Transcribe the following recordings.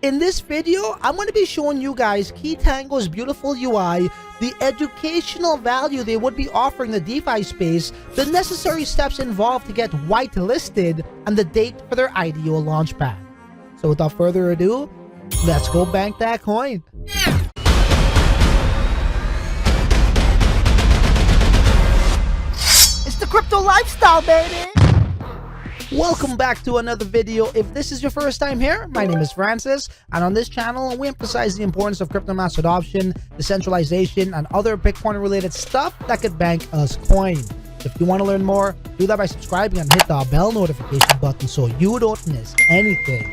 In this video, I'm going to be showing you guys Keytango's beautiful UI, the educational value they would be offering the DeFi space, the necessary steps involved to get whitelisted, and the date for their IDO launchpad. So without further ado, let's go bank that coin. It's the crypto lifestyle, baby! Welcome back to another video. If this is your first time here, my name is Francis, and on this channel we emphasize the importance of crypto mass adoption, decentralization, and other Bitcoin related stuff that could bank us coin. If you want to learn more, do that by subscribing and hit the bell notification button so you don't miss anything.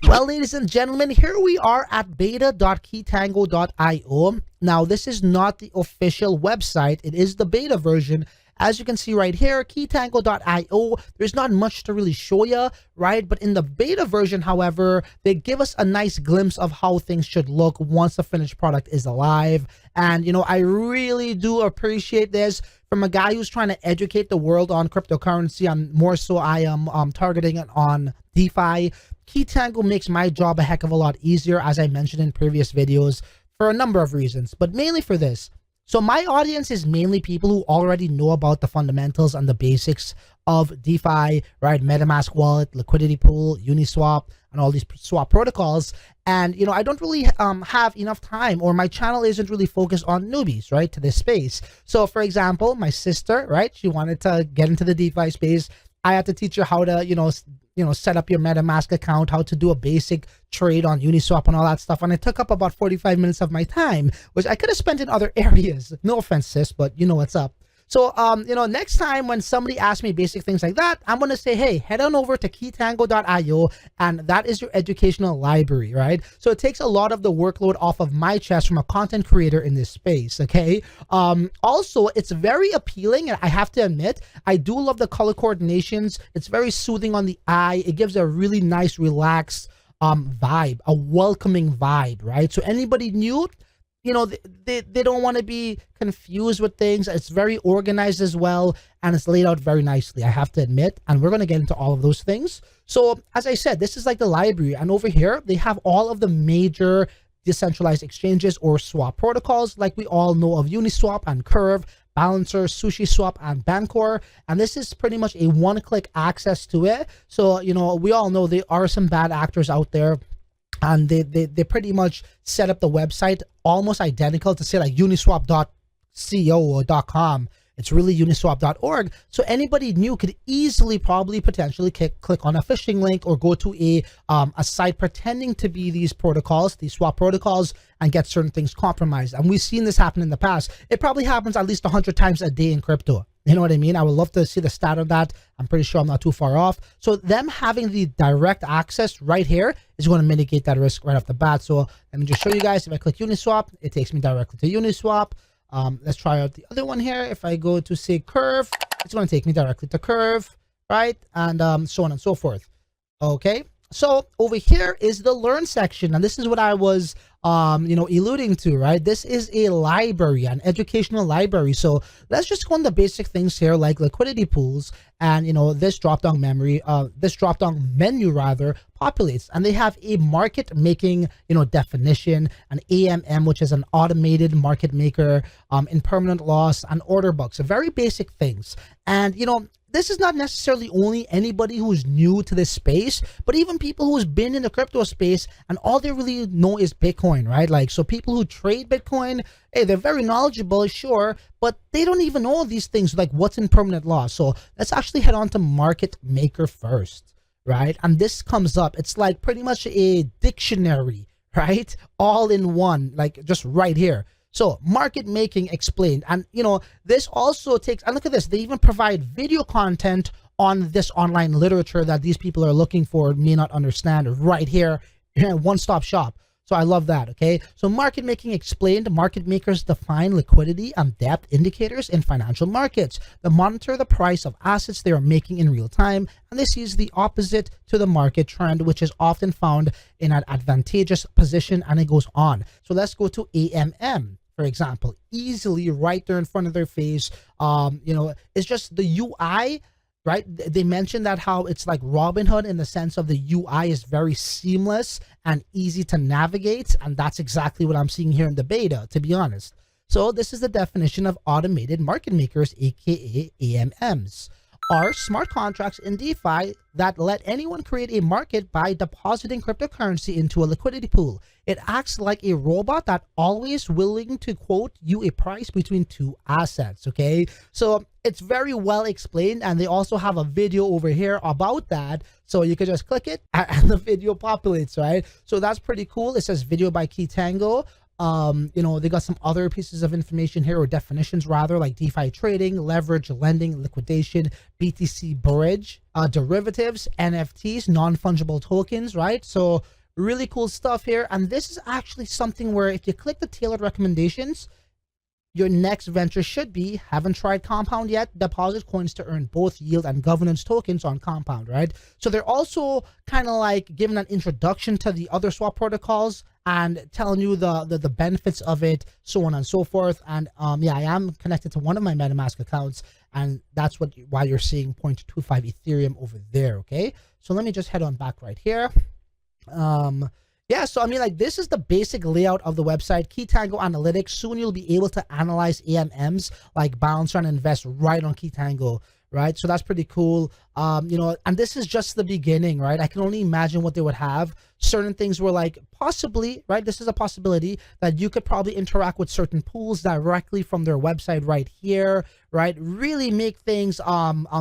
Well, ladies and gentlemen, here we are at beta.keytango.io. Now, this is not the official website, it is the beta version. As you can see right here, keytango.io, there's not much to really show you, right? But in the beta version, however, they give us a nice glimpse of how things should look once the finished product is alive. And, you know, I really do appreciate this from a guy who's trying to educate the world on cryptocurrency, and more so I am targeting it on DeFi. Keytango makes my job a heck of a lot easier, as I mentioned in previous videos, for a number of reasons, but mainly for this. So my audience is mainly people who already know about the fundamentals and the basics of DeFi, right? MetaMask wallet, liquidity pool, Uniswap, and all these swap protocols. And, you know, I don't really have enough time, or my channel isn't really focused on newbies, right, to this space. So for example, my sister, right, she wanted to get into the DeFi space. I had to teach her how to, you know, set up your MetaMask account, how to do a basic trade on Uniswap and all that stuff. And it took up about 45 minutes of my time, which I could have spent in other areas. No offense, sis, but you know what's up. So, you know, next time when somebody asks me basic things like that, I'm going to say, hey, head on over to keytango.io, and that is your educational library, right? So it takes a lot of the workload off of my chest from a content creator in this space, okay? Also, it's very appealing, and I have to admit, I do love the color coordinations. It's very soothing on the eye. It gives a really nice, relaxed vibe, a welcoming vibe, right? So anybody new, you know, they don't want to be confused with things. It's very organized as well, and it's laid out very nicely, I have to admit, and we're going to get into all of those things. So as I said, this is like the library, and over here they have all of the major decentralized exchanges or swap protocols, like we all know of Uniswap and Curve, Balancer, SushiSwap, and Bancor, and this is pretty much a one-click access to it. So, you know, we all know there are some bad actors out there, and they pretty much set up the website almost identical to, say, like uniswap.co or .com. It's really uniswap.org. So anybody new could easily potentially click on a phishing link or go to a site pretending to be these protocols, these swap protocols, and get certain things compromised. And we've seen this happen in the past. It probably happens at least 100 times a day in crypto. You know what I mean? I would love to see the stat of that. I'm pretty sure I'm not too far off. So them having the direct access right here is going to mitigate that risk right off the bat. So let me just show you guys. If I click Uniswap, it takes me directly to Uniswap. Let's try out the other one here. If I go to, say, Curve, it's going to take me directly to Curve, right? And so on and so forth. Okay. So over here is the learn section, and this is what I was you know, alluding to, right? This is a library, an educational library. So let's just go on the basic things here, like liquidity pools, and, you know, this drop down menu rather populates, and they have a market making, you know, definition, an AMM, which is an automated market maker, impermanent loss, and order book. So very basic things. And, you know, this is not necessarily only anybody who's new to this space, but even people who's been in the crypto space and all they really know is Bitcoin, right? Like, so people who trade Bitcoin, hey, they're very knowledgeable, sure, but they don't even know these things, like what's in permanent loss. So let's actually head on to market maker first, right? And this comes up. It's like pretty much a dictionary, right? All in one, like just right here. So market making explained. And, you know, this also takes, and look at this, they even provide video content on this online literature that these people are looking for, may not understand, right here, one-stop shop. So I love that, okay? So market making explained. Market makers define liquidity and depth indicators in financial markets. They monitor the price of assets they are making in real time, and this is the opposite to the market trend, which is often found in an advantageous position, and it goes on. So let's go to AMM. For example, easily right there in front of their face. You know, it's just the UI, right? They mentioned that how it's like Robinhood in the sense of the UI is very seamless and easy to navigate, and that's exactly what I'm seeing here in the beta, to be honest. So this is the definition of automated market makers, aka AMMs, are smart contracts in DeFi that let anyone create a market by depositing cryptocurrency into a liquidity pool. It acts like a robot that always willing to quote you a price between two assets. Okay, so it's very well explained, and they also have a video over here about that, so you can just click it and the video populates, right? So that's pretty cool. It says video by Keytango. You know, they got some other pieces of information here, or definitions rather, like DeFi trading, leverage, lending, liquidation, BTC bridge, derivatives, NFTs, non-fungible tokens, right? So really cool stuff here. And this is actually something where if you click the tailored recommendations, your next venture should be, haven't tried Compound yet, deposit coins to earn both yield and governance tokens on Compound, right? So they're also kind of like giving an introduction to the other swap protocols and telling you the benefits of it, so on and so forth. And yeah, I am connected to one of my MetaMask accounts, and that's why you're seeing 0.25 Ethereum over there, okay? So let me just head on back right here. Yeah, so I mean, like, this is the basic layout of the website. Keytango Analytics. Soon you'll be able to analyze AMMs like bounce and invest right on Keytango, right? So that's pretty cool. You know, and this is just the beginning, right? I can only imagine what they would have. Certain things were like possibly, right? This is a possibility that you could probably interact with certain pools directly from their website right here, right? Really make things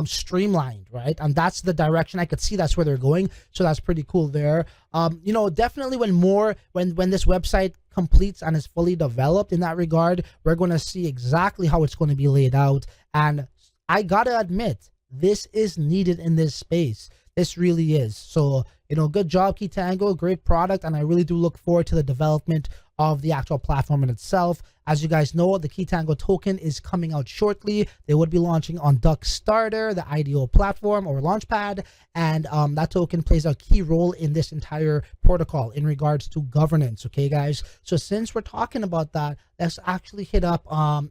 streamlined, right? And that's the direction I could see. That's where they're going. So that's pretty cool there. You know, definitely when this website completes and is fully developed in that regard, we're going to see exactly how it's going to be laid out. And I gotta admit, this is needed in this space. This really is. So, you know, good job, Keytango, great product, and I really do look forward to the development of the actual platform in itself. As you guys know, the Keytango token is coming out shortly. They would be launching on Starter, the IDO platform or launchpad, and that token plays a key role in this entire protocol in regards to governance. Okay, guys. So since we're talking about that, let's actually hit up.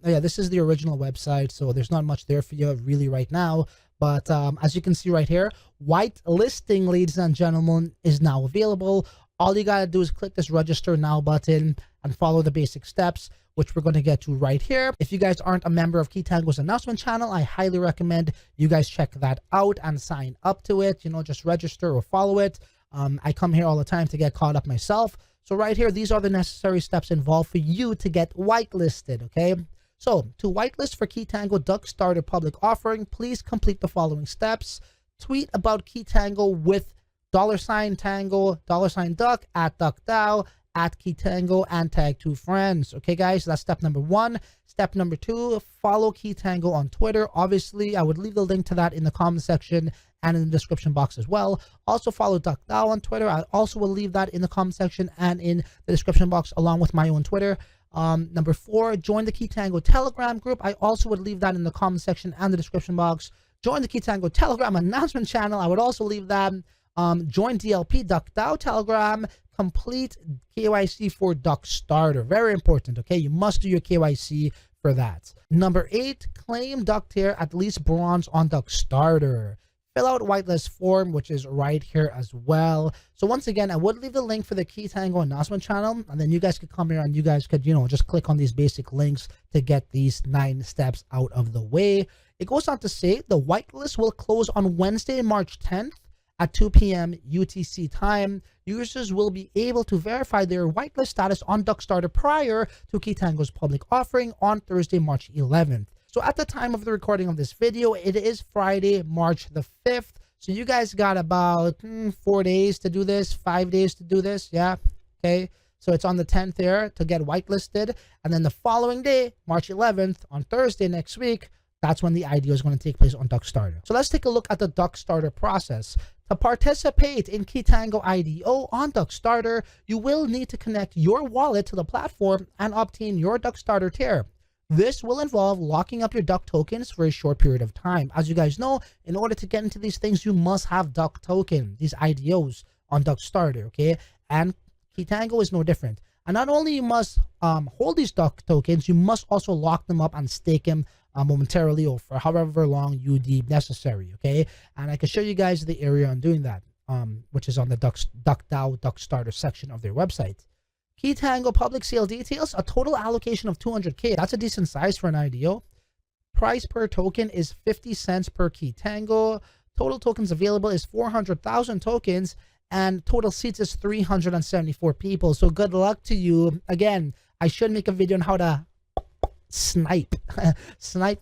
Yeah, this is the original website, so there's not much there for you really right now. But as you can see right here, white listing, ladies and gentlemen, is now available. All you gotta do is click this register now button and follow the basic steps, which we're going to get to right here. If you guys aren't a member of Keytango's announcement channel, I highly recommend you guys check that out and sign up to it. You know, just register or follow it. I come here all the time to get caught up myself. So right here, these are the necessary steps involved for you to get whitelisted, okay? So to whitelist for Keytango Starter public offering, please complete the following steps. Tweet about Keytango with $Tango, $Duck, @DuckDAO, @Keytango, and tag 2 friends. Okay, guys, that's step number 1. Step number 2, follow Keytango on Twitter. Obviously, I would leave the link to that in the comment section and in the description box as well. Also follow DuckDAO on Twitter. I also will leave that in the comment section and in the description box along with my own Twitter. Number 4, join the Keytango Telegram group. I also would leave that in the comment section and the description box. Join the Keytango Telegram announcement channel. I would also leave that. Join DLP DuckDAO Telegram. Complete KYC for Starter. Very important, okay? You must do your KYC for that. Number 8, claim Duck tier at least bronze on Starter. Fill out whitelist form, which is right here as well. So once again, I would leave the link for the Keytango announcement channel, and then you guys could come here and you guys could, you know, just click on these basic links to get these 9 steps out of the way. It goes on to say the whitelist will close on Wednesday, March 10th. At 2 p.m. UTC time. Users will be able to verify their whitelist status on Starter prior to Keytango's public offering on Thursday, March 11th. So at the time of the recording of this video, it is Friday, March the 5th. So you guys got about 4 days to do this, 5 days to do this. Yeah. Okay. So it's on the 10th there to get whitelisted. And then the following day, March 11th, on Thursday next week, that's when the IDO is going to take place on Starter. So let's take a look at the Starter process. To participate in Keytango IDO on Starter, you will need to connect your wallet to the platform and obtain your Starter tier. This will involve locking up your Duck tokens for a short period of time. As you guys know, in order to get into these things, you must have Duck token, these IDOs on Starter, okay? And Keytango is no different. And not only you must hold these Duck tokens, you must also lock them up and stake them momentarily or for however long you deem necessary, okay? And I can show you guys the area on doing that. which is on the DuckDAO Duck Starter section of their website. Keytango public sale details, a total allocation of 200K. That's a decent size for an IDO. Price per token is 50 cents per Keytango. Total tokens available is 400,000 tokens, and total seats is 374 people. So good luck to you. Again, I should make a video on how to snipe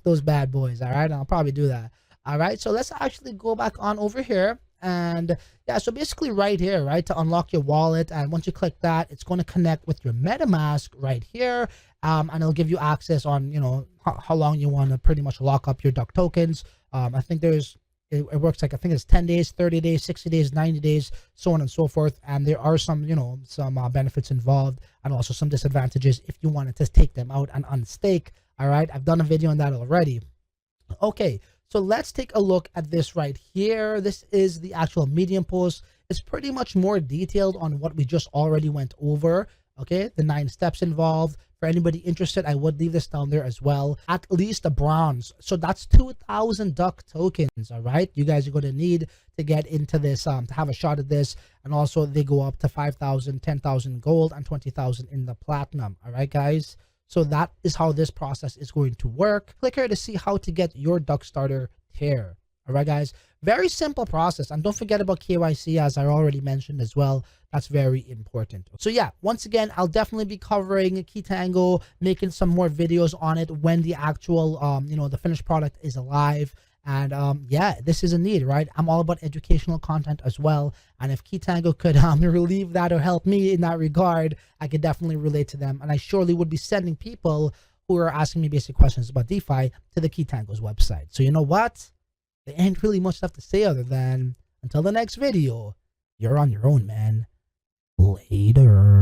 those bad boys. All right, I'll probably do that. All right, so let's actually go back on over here. And yeah, so basically right here, right, to unlock your wallet, and once you click that, it's going to connect with your MetaMask right here, and it'll give you access on, you know, how long you want to pretty much lock up your duck tokens. I think it works like, I think it's 10 days, 30 days, 60 days, 90 days, so on and so forth. And there are some, you know, some benefits involved, and also some disadvantages if you wanted to take them out and unstake. All right, I've done a video on that already. Okay, so let's take a look at this right here. This is the actual Medium post. It's pretty much more detailed on what we just already went over. Okay, the 9 steps involved. For anybody interested, I would leave this down there as well. At least a bronze. So that's 2,000 duck tokens. All right, you guys are going to need to get into this, to have a shot at this. And also they go up to 5,000, 10,000 gold, and 20,000 in the platinum. All right, guys. So that is how this process is going to work. Click here to see how to get your duck starter tier. All right, guys. Very simple process. And don't forget about KYC, as I already mentioned as well. That's very important. So yeah, once again, I'll definitely be covering Keytango, making some more videos on it when the actual, you know, the finished product is alive. And yeah, this is a need, right? I'm all about educational content as well. And if Keytango could relieve that or help me in that regard, I could definitely relate to them. And I surely would be sending people who are asking me basic questions about DeFi to the Keytango's website. So you know what? There ain't really much left to say other than until the next video, you're on your own, man. Later.